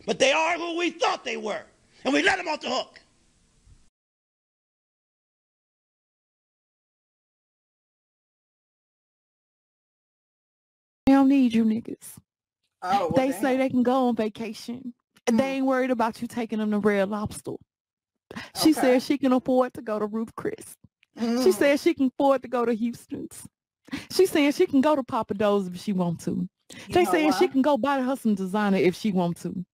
But they are who we thought they were, and we let them off the hook. They don't need you niggas. Oh, well, they damn. say they can go on vacation. And they ain't worried about you taking them to Red Lobster. She said she can afford to go to Ruth Chris. She said she can afford to go to Houston's. She said she can go to Papa Do's if she want to. They saying she can go buy her some designer if she want to.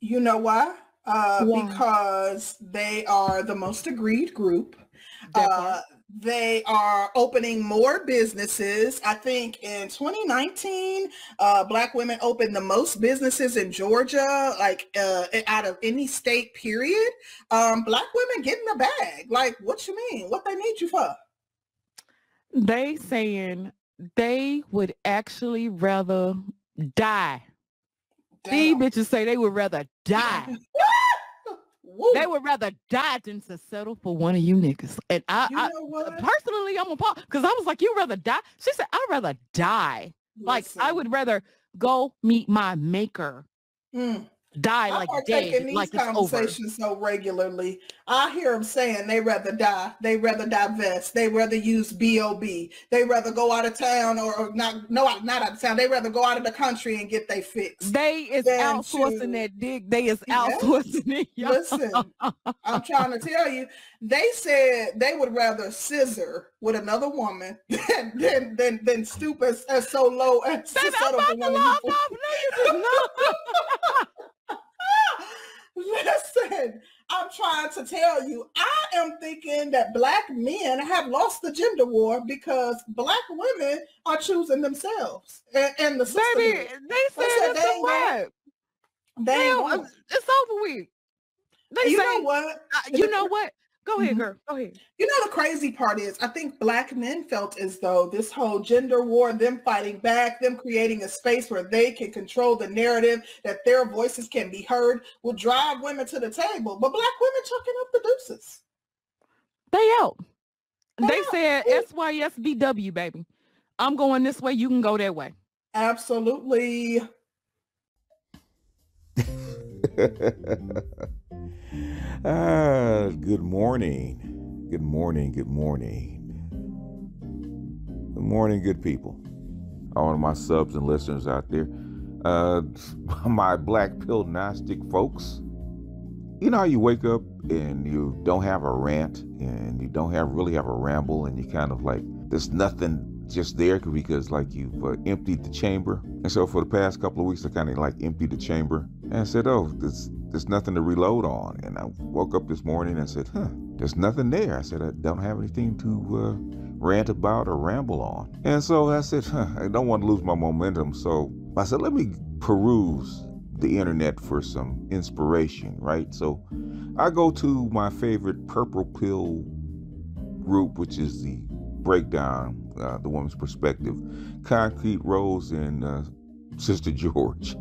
You know why? Because they are the most agreed group. They are opening more businesses. I think in 2019, Black women opened the most businesses in Georgia, like out of any state, period. Black women getting the bag. Like, what you mean? What they need you for? They saying they would actually rather die. Damn. These bitches say they would rather die. They would rather die than to settle for one of you niggas. And I personally, I'm appalled because I was like, you rather die? She said, I'd rather die. Listen. Like, I would rather go meet my maker. Die like dead, like it's over. I partake in these conversations so regularly. I hear them saying they rather die. They rather divest. They rather use B.O.B. They rather go out of town or not out of town. They rather go out of the country and get they fix. They is outsourcing that dick. They is outsourcing it. Y'all. Listen, I'm trying to tell you, they said they would rather scissor with another woman than stoop as so low as to settle for one of you. Listen, I'm trying to tell you, I am thinking that Black men have lost the gender war because Black women are choosing themselves. And the baby, they said it's a wrap. It's over with. You know what? You know what? Go ahead, girl. Go ahead. You know, the crazy part is, I think Black men felt as though this whole gender war, them fighting back, them creating a space where they can control the narrative, that their voices can be heard, will drive women to the table. But Black women chucking up the deuces. They out. They said SYSBW, baby. I'm going this way. You can go that way. Absolutely. Good morning. Good morning. Good morning. Good morning, good people. All of my subs and listeners out there. My black pill Gnostic folks. You know how you wake up and you don't have a rant and you don't really have a ramble and you kind of like, there's nothing just there because like you've emptied the chamber. And so for the past couple of weeks, I kind of like emptied the chamber and I said, oh, there's nothing to reload on. And I woke up this morning and said, there's nothing there. I said, I don't have anything to rant about or ramble on. And so I said, I don't want to lose my momentum. So I said, let me peruse the internet for some inspiration, right? So I go to my favorite purple pill group, which is the Breakdown, the woman's perspective, Concrete Rose and Sister George.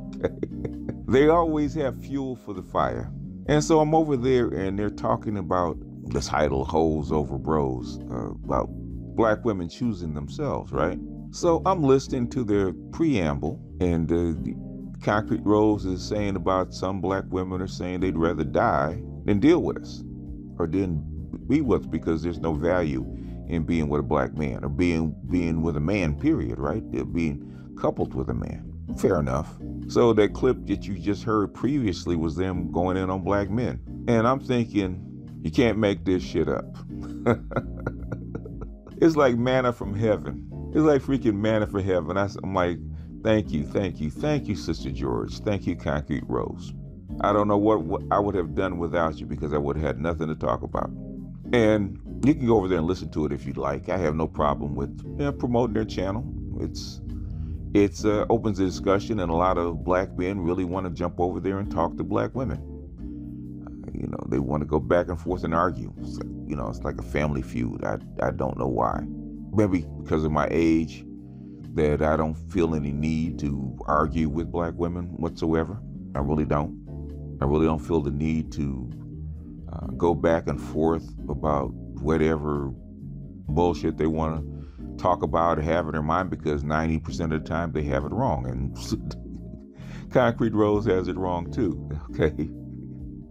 They always have fuel for the fire. And so I'm over there and they're talking about the title Hoes Over Bros, about Black women choosing themselves, right? So I'm listening to their preamble and the Concrete Rose is saying about some Black women are saying they'd rather die than deal with us or than be with us because there's no value in being with a Black man or being with a man, period, right? They're being coupled with a man. Fair enough. So that clip that you just heard previously was them going in on Black men. And I'm thinking, you can't make this shit up. It's like manna from heaven. It's like freaking manna from heaven. I'm like, thank you, Sister George. Thank you, Concrete Rose. I don't know what I would have done without you because I would have had nothing to talk about. And you can go over there and listen to it if you'd like. I have no problem with promoting their channel. It opens a discussion, and a lot of black men really want to jump over there and talk to black women. They want to go back and forth and argue. It's like a family feud. I don't know why. Maybe because of my age, that I don't feel any need to argue with black women whatsoever. I really don't. I really don't feel the need to go back and forth about whatever bullshit they want to talk about or have in their mind, because 90% of the time they have it wrong. And Concrete Rose has it wrong too, okay?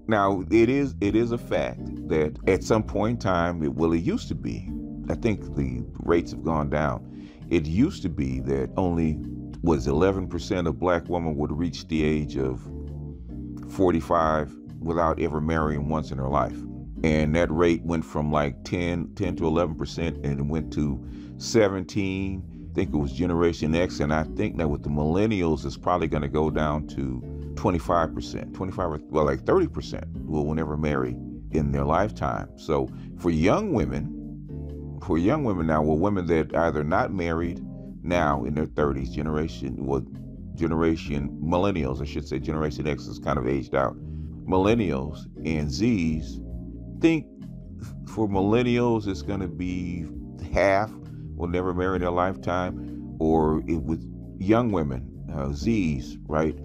Now, it is a fact that at some point in time, it used to be, I think the rates have gone down. It used to be that only 11% of black women would reach the age of 45 without ever marrying once in their life. And that rate went from like 10 to 11%, and it went to 17. I think it was Generation X, and I think that with the millennials, it's probably going to go down to 25%, 30% will never marry in their lifetime. So for young women now, women that either not married now in their 30s, generation millennials, I should say, Generation X is kind of aged out. Millennials and Zs, think for millennials it's going to be half will never marry in their lifetime, or with young women, Zs, right?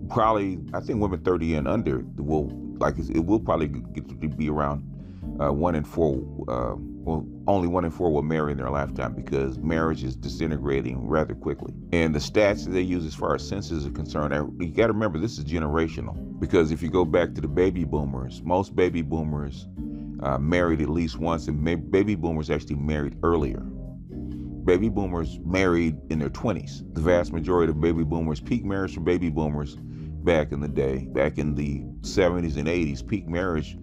Probably, I think women 30 and under it will probably get to be around 1 in 4. Only 1 in 4 will marry in their lifetime, because marriage is disintegrating rather quickly. And the stats that they use as far as census is concerned, you got to remember this is generational. Because if you go back to the baby boomers, most baby boomers married at least once, and baby boomers actually married earlier. Baby boomers married in their 20s. The vast majority of baby boomers, peak marriage for baby boomers back in the day, back in the 70s and 80s, peak marriage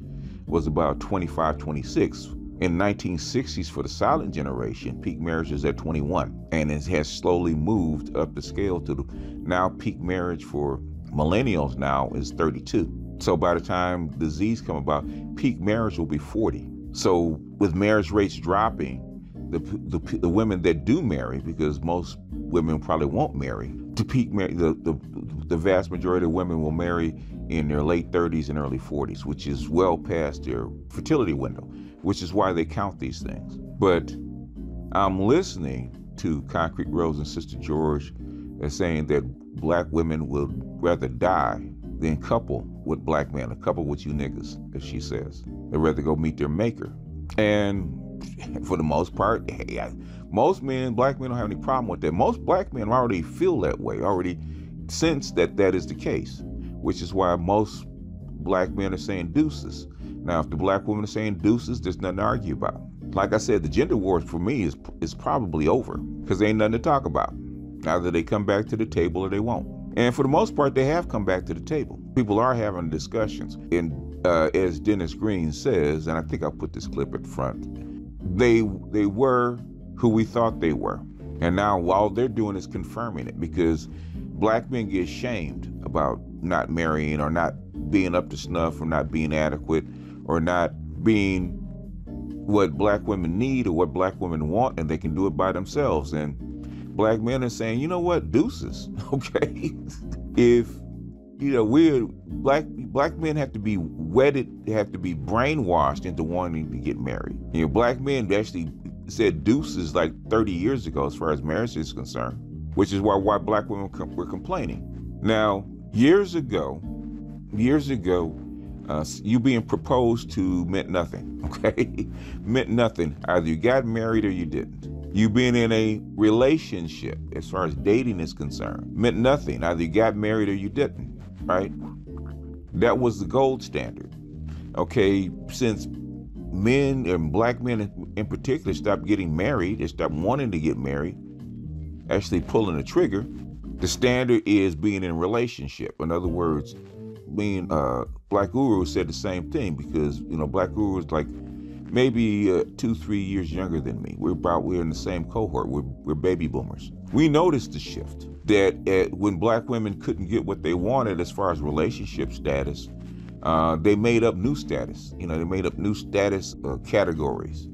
was about 25, 26. In 1960s, for the silent generation, peak marriage is at 21, and it has slowly moved up the scale to now peak marriage for millennials now is 32. So by the time the Z's come about, peak marriage will be 40. So with marriage rates dropping, the women that do marry, because most women probably won't marry, to peak marriage, the vast majority of women will marry in their late 30s and early 40s, which is well past their fertility window, which is why they count these things. But I'm listening to Concrete Rose and Sister George as saying that black women would rather die than couple with black men, or couple with you niggas, as she says. They'd rather go meet their maker. And for the most part, most men, black men, don't have any problem with that. Most black men already feel that way, already sense that that is the case, which is why most black men are saying deuces. Now, if the black women are saying deuces, there's nothing to argue about. Like I said, the gender war for me is probably over, because there ain't nothing to talk about. Either they come back to the table or they won't. And for the most part, they have come back to the table. People are having discussions. And as Dennis Green says, and I think I'll put this clip at the front, they were who we thought they were. And now all they're doing is confirming it, because black men get shamed about not marrying, or not being up to snuff, or not being adequate, or not being what black women need or what black women want, and they can do it by themselves. And black men are saying, you know what, deuces, okay? If, we're black men have to be wedded, they have to be brainwashed into wanting to get married. Black men actually said deuces like 30 years ago as far as marriage is concerned, which is why black women were complaining. Now, years ago, you being proposed to meant nothing, okay? Meant nothing. Either you got married or you didn't. You being in a relationship, as far as dating is concerned, meant nothing. Either you got married or you didn't, right? That was the gold standard. Okay, since men, and black men in particular, stopped getting married, they stopped wanting to get married, actually pulling the trigger, the standard is being in a relationship. In other words, being Black Guru said the same thing, because Black Guru is like maybe 2-3 years younger than me. We're in the same cohort. We're baby boomers. We noticed the shift that when black women couldn't get what they wanted as far as relationship status, they made up new status. They made up new status categories,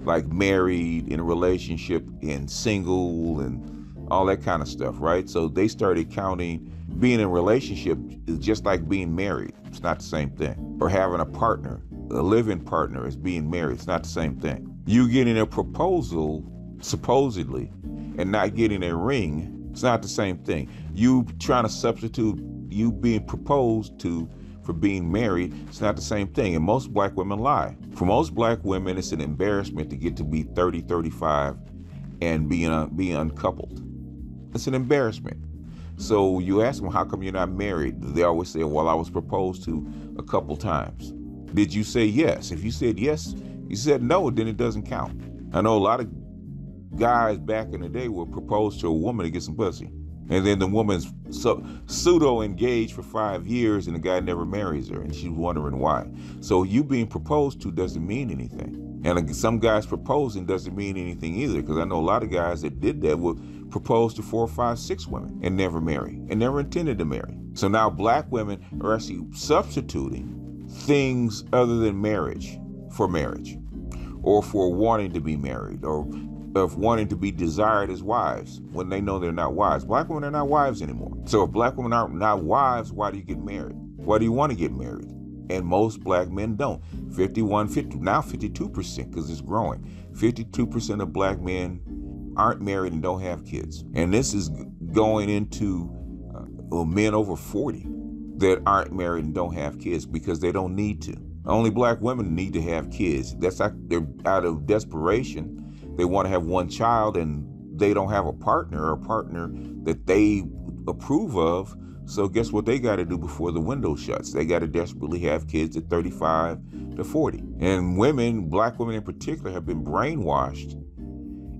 like married, in a relationship, and single, and all that kind of stuff, right? So they started counting being in a relationship is just like being married. It's not the same thing. Or having a partner, a living partner, is being married. It's not the same thing. You getting a proposal, supposedly, and not getting a ring, it's not the same thing. You trying to substitute you being proposed to for being married, it's not the same thing. And most black women lie. For most black women, it's an embarrassment to get to be 30, 35 and be uncoupled. It's an embarrassment. So you ask them, how come you're not married? They always say, well, I was proposed to a couple times. Did you say yes? If you said yes, you said no, then it doesn't count. I know a lot of guys back in the day were proposed to a woman to get some pussy. And then the woman's pseudo-engaged for 5 years and the guy never marries her and she's wondering why. So you being proposed to doesn't mean anything. And some guys proposing doesn't mean anything either, because I know a lot of guys that did that would propose to 4, 5, 6 women and never marry and never intended to marry. So now black women are actually substituting things other than marriage for marriage, or for wanting to be married, or of wanting to be desired as wives when they know they're not wives. Black women are not wives anymore. So if black women are not wives, why do you get married? Why do you want to get married? And most black men don't. 51, now 52%, because it's growing. 52% of black men aren't married and don't have kids. And this is going into men over 40 that aren't married and don't have kids because they don't need to. Only black women need to have kids. That's like they're out of desperation. They want to have one child and they don't have a partner that they approve of. So guess what they got to do before the window shuts? They got to desperately have kids at 35 to 40. And women, black women in particular, have been brainwashed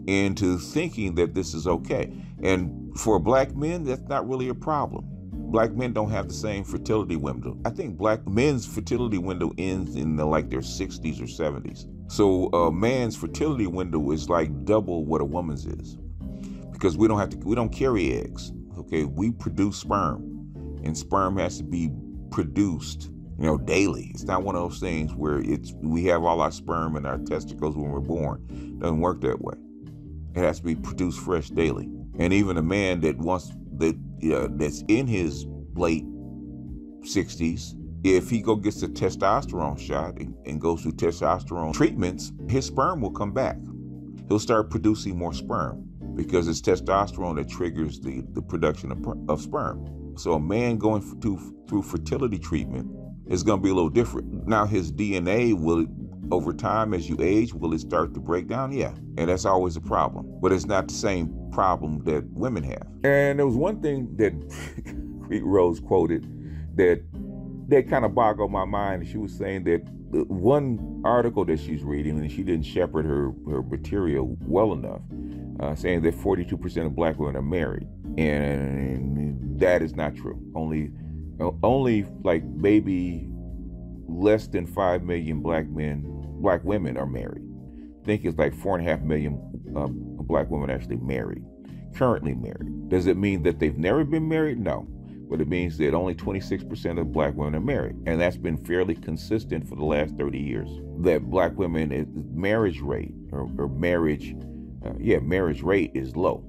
into thinking that this is okay. And for black men, that's not really a problem. Black men don't have the same fertility window. I think black men's fertility window ends in their 60s or 70s. So a man's fertility window is like double what a woman's is, because we don't carry eggs. Okay, we produce sperm, and sperm has to be produced, daily. It's not one of those things where we have all our sperm in our testicles when we're born. It doesn't work that way. It has to be produced fresh daily. And even a man that's in his late 60s, if he gets a testosterone shot and goes through testosterone treatments, his sperm will come back. He'll start producing more sperm because it's testosterone that triggers the production of sperm. So a man going through fertility treatment is going to be a little different. Now his DNA over time, as you age, will it start to break down? Yeah, and that's always a problem. But it's not the same problem that women have. And there was one thing that Crete Rose quoted that kind of boggled my mind. She was saying that one article that she's reading, and she didn't shepherd her material well enough, saying that 42% of black women are married, and that is not true. Only maybe less than 5 million black women are married. I think it's like 4.5 million black women actually married, currently married. Does it mean that they've never been married? No. But it means that only 26% of black women are married. And that's been fairly consistent for the last 30 years. That black women, marriage rate marriage rate is low.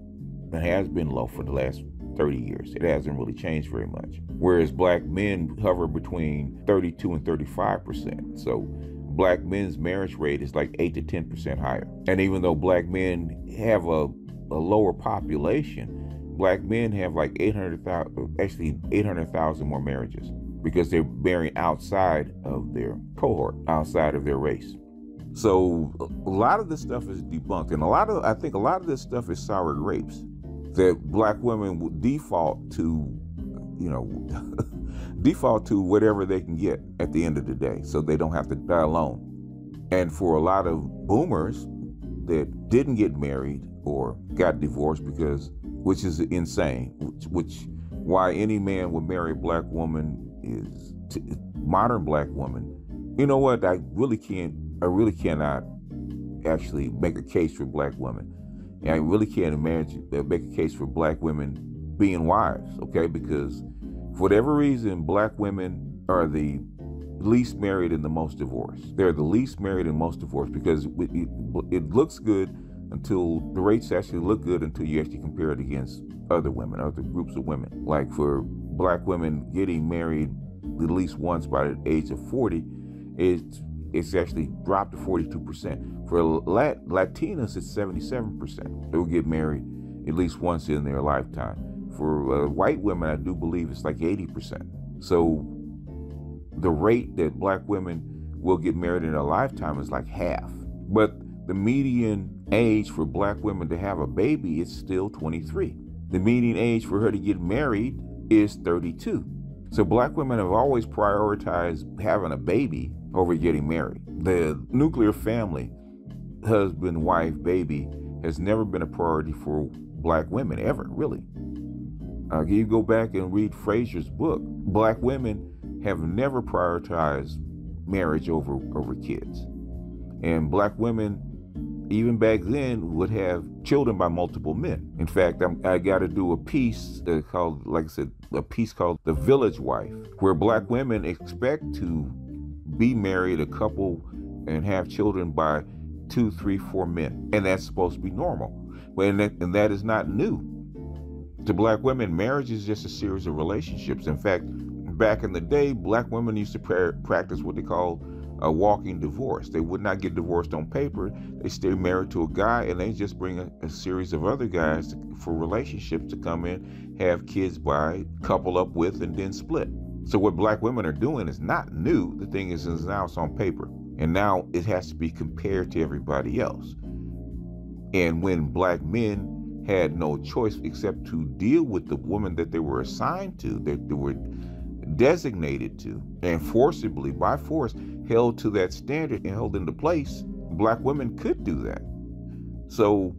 It has been low for the last 30 years. It hasn't really changed very much. Whereas black men hover between 32 and 35%. So black men's marriage rate is like 8 to 10% higher. And even though black men have a lower population, black men have like 800,000 more marriages because they're marrying outside of their cohort, outside of their race. So a lot of this stuff is debunked, and I think a lot of this stuff is sour grapes that black women would default to whatever they can get at the end of the day, so they don't have to die alone. And for a lot of boomers that didn't get married or got divorced which is insane, why any man would marry a black woman modern black woman. You know what? I really cannot actually make a case for black women. And I really can't imagine make a case for black women being wives, okay? Because for whatever reason, black women are the least married and the most divorced. They're the least married and most divorced because it looks good until the rates actually look good until you actually compare it against other women, other groups of women. Like for black women getting married at least once by the age of 40, it's actually dropped to 42%. For Latinas, it's 77%. They'll get married at least once in their lifetime. For white women, I do believe it's like 80%. So the rate that black women will get married in a lifetime is like half. But the median age for black women to have a baby is still 23. The median age for her to get married is 32. So black women have always prioritized having a baby over getting married. The nuclear family, husband, wife, baby, has never been a priority for black women ever, really. You go back and read Fraser's book. Black women have never prioritized marriage over kids. And black women, even back then, would have children by multiple men. In fact, I got to do a piece called, like I said, a piece called The Village Wife, where black women expect to be married, a couple, and have children by 2, 3, 4 men. And that's supposed to be normal. And that is not new. To black women, marriage is just a series of relationships. In fact, back in the day, black women used to practice what they call a walking divorce. They would not get divorced on paper. They stay married to a guy, and they just bring a series of other guys for relationships to come in, have kids by, couple up with, and then split. So what black women are doing is not new. The thing is now it's on paper. And now it has to be compared to everybody else. And when black men had no choice except to deal with the woman that they were assigned to, that they were designated to, and forcibly, by force, held to that standard and held into place, black women could do that. So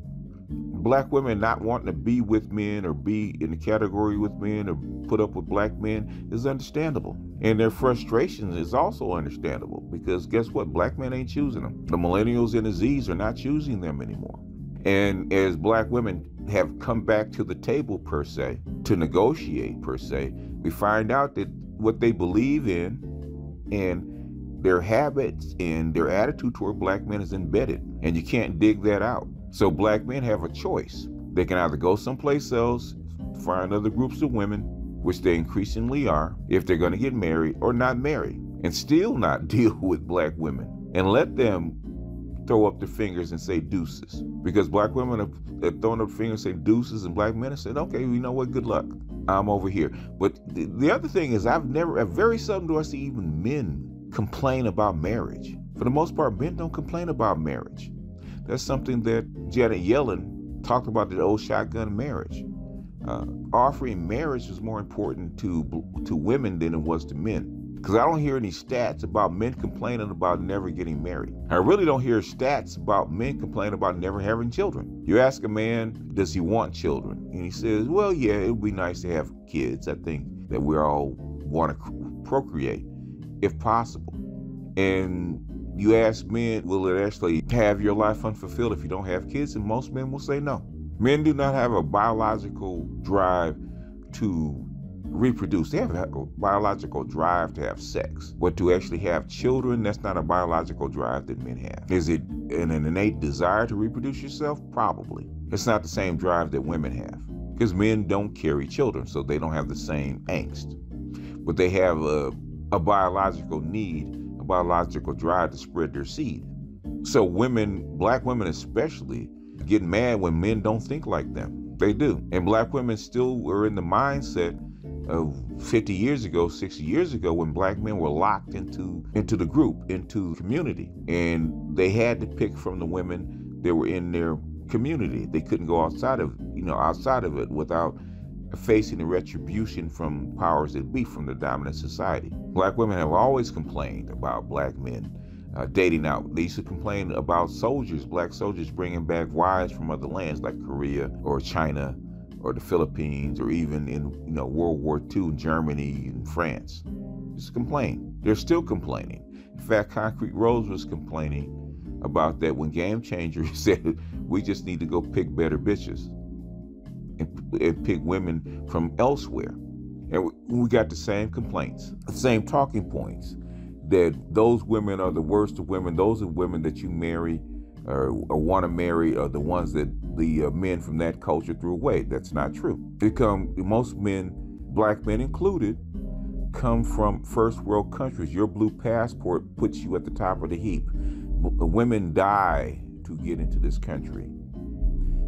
black women not wanting to be with men or be in the category with men or put up with black men is understandable. And their frustration is also understandable, because guess what? Black men ain't choosing them. The millennials and the Zs are not choosing them anymore. And as black women have come back to the table, per se, to negotiate, per se, we find out that what they believe in and their habits and their attitude toward black men is embedded, and you can't dig that out. So black men have a choice. They can either go someplace else, find other groups of women, which they increasingly are, if they're going to get married, or not marry, and still not deal with black women, and let them throw up their fingers and say deuces. Because black women have thrown up fingers and say deuces, and black men have said, okay, you know what, good luck, I'm over here. But the other thing is, very seldom do I see even men complain about marriage. For the most part, men don't complain about marriage. That's something that Janet Yellen talked about, the old shotgun marriage. Offering marriage was more important to women than it was to men. Because I don't hear any stats about men complaining about never getting married. I really don't hear stats about men complaining about never having children. You ask a man, does he want children? And he says, well, yeah, it would be nice to have kids. I think that we all want to procreate, if possible. And you ask men, will it actually have your life unfulfilled if you don't have kids? And most men will say no. Men do not have a biological drive to reproduce. They have a biological drive to have sex. But to actually have children, that's not a biological drive that men have. Is it an innate desire to reproduce yourself? Probably. It's not the same drive that women have. Because men don't carry children, so they don't have the same angst. But they have a biological need, a biological drive to spread their seed. So women, black women especially, get mad when men don't think like them. They do. And black women still were in the mindset of 50 years ago, 60 years ago, when black men were locked into the group, into the community. And they had to pick from the women that were in their community. They couldn't go outside of it without facing the retribution from powers that be, from the dominant society. Black women have always complained about black men dating out. They used to complain about soldiers, black soldiers bringing back wives from other lands like Korea or China or the Philippines, or even in World War II in Germany and France. Just complain. They're still complaining. In fact, Concrete Rose was complaining about that when Game Changer said we just need to go pick better bitches and pick women from elsewhere. And we got the same complaints, the same talking points, that those women are the worst of women. Those are women that you marry or want to marry the ones that the men from that culture threw away. That's not true. Most men, black men included, come from first world countries. Your blue passport puts you at the top of the heap. Women die to get into this country.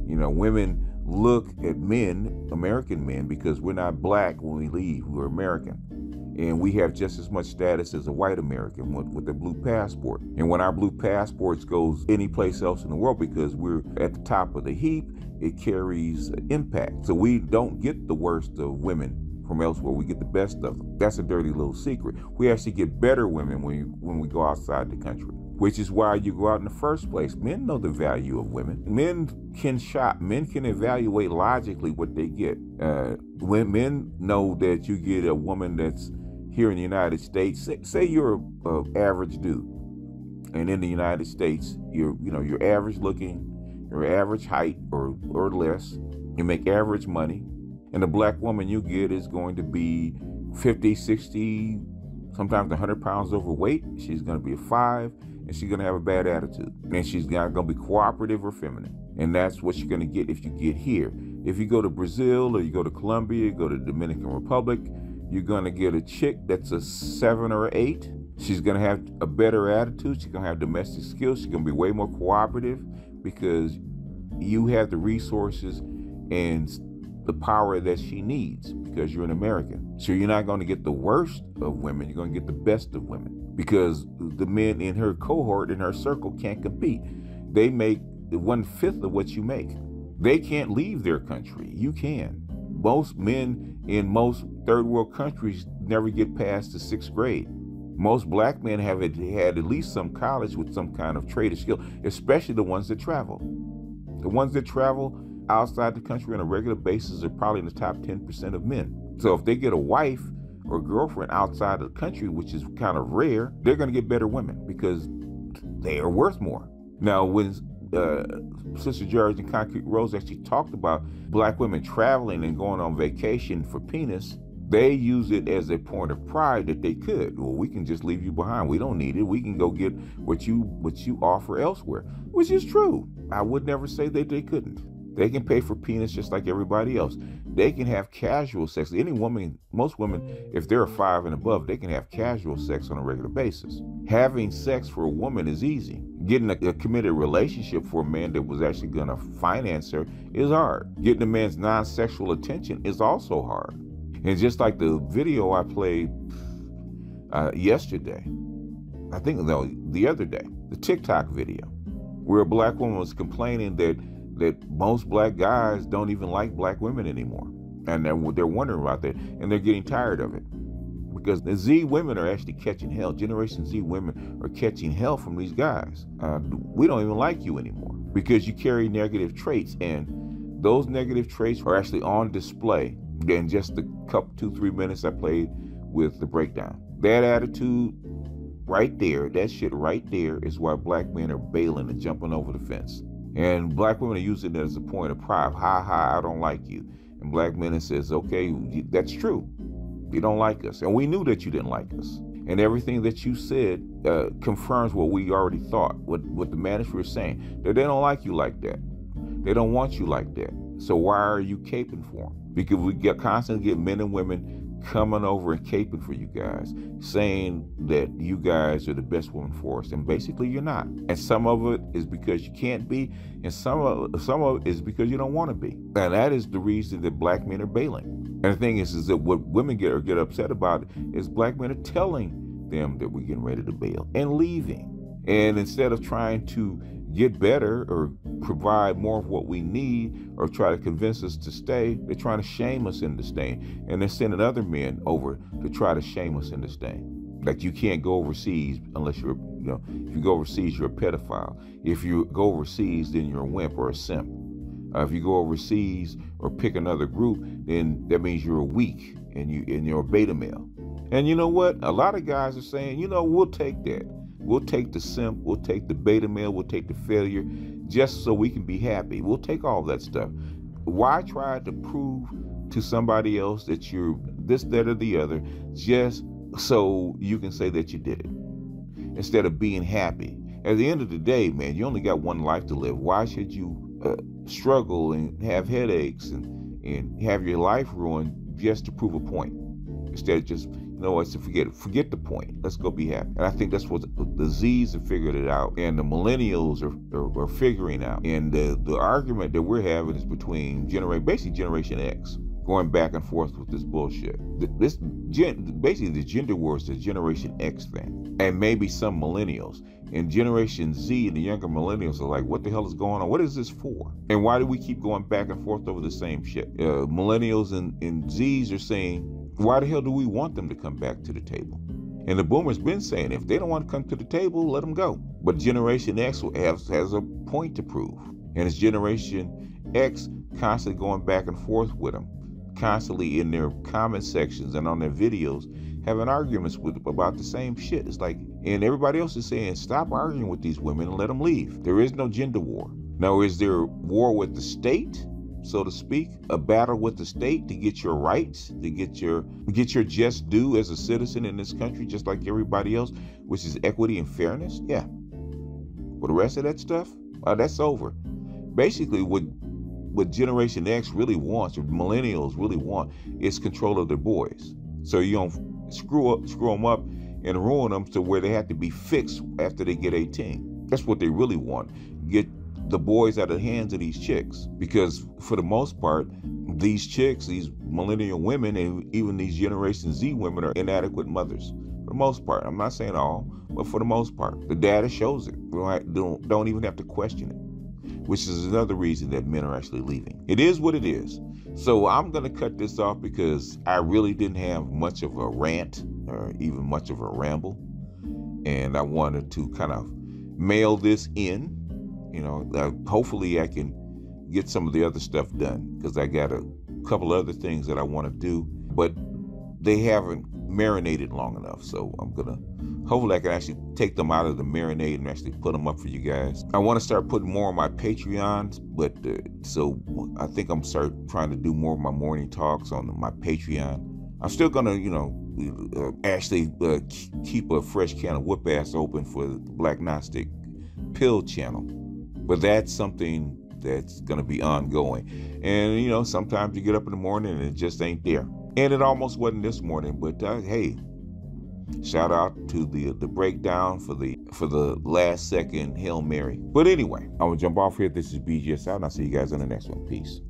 You know, women look at men, American men, because we're not black when we leave, we're American. And we have just as much status as a white American with a blue passport. And when our blue passports goes any place else in the world, because we're at the top of the heap, it carries impact. So we don't get the worst of women from elsewhere. We get the best of them. That's a dirty little secret. We actually get better women when we go outside the country, which is why you go out in the first place. Men know the value of women. Men can shop. Men can evaluate logically what they get. When men know that you get a woman that's here in the United States, say you're an average dude, and in the United States, you're average looking, you're average height or less, you make average money, and the black woman you get is going to be 50, 60, sometimes 100 pounds overweight. She's going to be a 5, and she's going to have a bad attitude, and she's not going to be cooperative or feminine. And that's what you're going to get if you get here. If you go to Brazil or you go to Colombia, you go to the Dominican Republic, you're going to get a chick that's a 7 or 8. She's going to have a better attitude. She's going to have domestic skills. She's going to be way more cooperative because you have the resources and the power that she needs because you're an American. So you're not going to get the worst of women. You're going to get the best of women because the men in her cohort, in her circle, can't compete. They make 1/5 of what you make. They can't leave their country. You can. Most men in most third world countries never get past the 6th grade. Most black men have had at least some college with some kind of trade or skill, especially the ones that travel. The ones that travel outside the country on a regular basis are probably in the top 10% of men. So if they get a wife or girlfriend outside of the country, which is kind of rare, they're going to get better women because they are worth more. Now, when Sister George and Concrete Rose actually talked about black women traveling and going on vacation for penis, they use it as a point of pride that they could. Well, we can just leave you behind. We don't need it. We can go get what you offer elsewhere, which is true. I would never say that they couldn't. They can pay for penis just like everybody else. They can have casual sex. Any woman, most women, if they're a 5 and above, they can have casual sex on a regular basis. Having sex for a woman is easy. Getting a committed relationship for a man that was actually going to finance her is hard. Getting a man's non-sexual attention is also hard. And just like the video I played yesterday, I think the other day, the TikTok video, where a black woman was complaining that most black guys don't even like black women anymore. And they're wondering about that, and they're getting tired of it. Because the Z women are actually catching hell. Generation Z women are catching hell from these guys. We don't even like you anymore because you carry negative traits, and those negative traits are actually on display in just the 2-3 minutes I played with the breakdown. That attitude right there, that shit right there is why black men are bailing and jumping over the fence. And black women are using it as a point of pride. Ha, I don't like you. And black men says, okay, that's true. You don't like us. And we knew that you didn't like us. And everything that you said confirms what we already thought, what the manosphere is saying. That they don't like you like that. They don't want you like that. So why are you caping for them? Because we constantly get men and women coming over and caping for you guys, saying that you guys are the best woman for us, and basically you're not. And some of it is because you can't be, and some of it is because you don't want to be. And that is the reason that black men are bailing. And the thing is that what women get upset about is black men are telling them that we're getting ready to bail and leaving. And instead of trying to get better or provide more of what we need or try to convince us to stay, they're trying to shame us into staying. And they're sending other men over to try to shame us into staying. Like, you can't go overseas unless if you go overseas, you're a pedophile. If you go overseas, then you're a wimp or a simp. If you go overseas or pick another group, then that means you're a weak and you're a beta male. And you know what? A lot of guys are saying, we'll take that. We'll take the simp, we'll take the beta male, we'll take the failure, just so we can be happy. We'll take all that stuff. Why try to prove to somebody else that you're this, that, or the other, just so you can say that you did it, instead of being happy At the end of the day, man, you only got one life to live. Why should you struggle and have headaches and have your life ruined just to prove a point? Instead of just, it's to forget the point. Let's go be happy. And I think that's what the Z's have figured it out, and the millennials are figuring out. And the argument that we're having is between basically Generation X, going back and forth with this bullshit. Basically the gender wars, the Generation X thing, and maybe some millennials. And Generation Z and the younger millennials are like, what the hell is going on? What is this for? And why do we keep going back and forth over the same shit? Millennials and Zs are saying, why the hell do we want them to come back to the table? And the boomers been saying, if they don't want to come to the table, let them go. But Generation X has a point to prove. And it's Generation X constantly going back and forth with them, constantly in their comment sections and on their videos, having arguments about the same shit. It's like, and everybody else is saying, stop arguing with these women and let them leave. There is no gender war. Now, is there war with the state, so to speak? A battle with the state to get your rights, to get your just due as a citizen in this country, just like everybody else, which is equity and fairness? Yeah. But the rest of that stuff, that's over. Basically, what Generation X really wants, or millennials really want, is control of their boys. So you don't screw them up and ruin them to where they have to be fixed after they get 18. That's what they really want. Get the boys out of the hands of these chicks. Because for the most part, these chicks, these millennial women, and even these Generation Z women are inadequate mothers. For the most part. I'm not saying all, but for the most part. The data shows it. We don't even have to question it. Which is another reason that men are actually leaving. It is what it is. So I'm going to cut this off because I really didn't have much of a rant or even much of a ramble. And I wanted to kind of mail this in. Hopefully I can get some of the other stuff done, because I got a couple other things that I want to do, but they haven't marinated long enough. So hopefully I can actually take them out of the marinade and actually put them up for you guys. I want to start putting more on my Patreons, but so I think I'm trying to do more of my morning talks on my Patreon. I'm still gonna, actually keep a fresh can of whoop ass open for the Black Gnostic Pill channel, but that's something that's gonna be ongoing. And sometimes you get up in the morning and it just ain't there. And it almost wasn't this morning, but hey, shout out to the breakdown for the last second Hail Mary. But anyway, I'm gonna jump off here. This is BGS out, and I'll see you guys on the next one. Peace.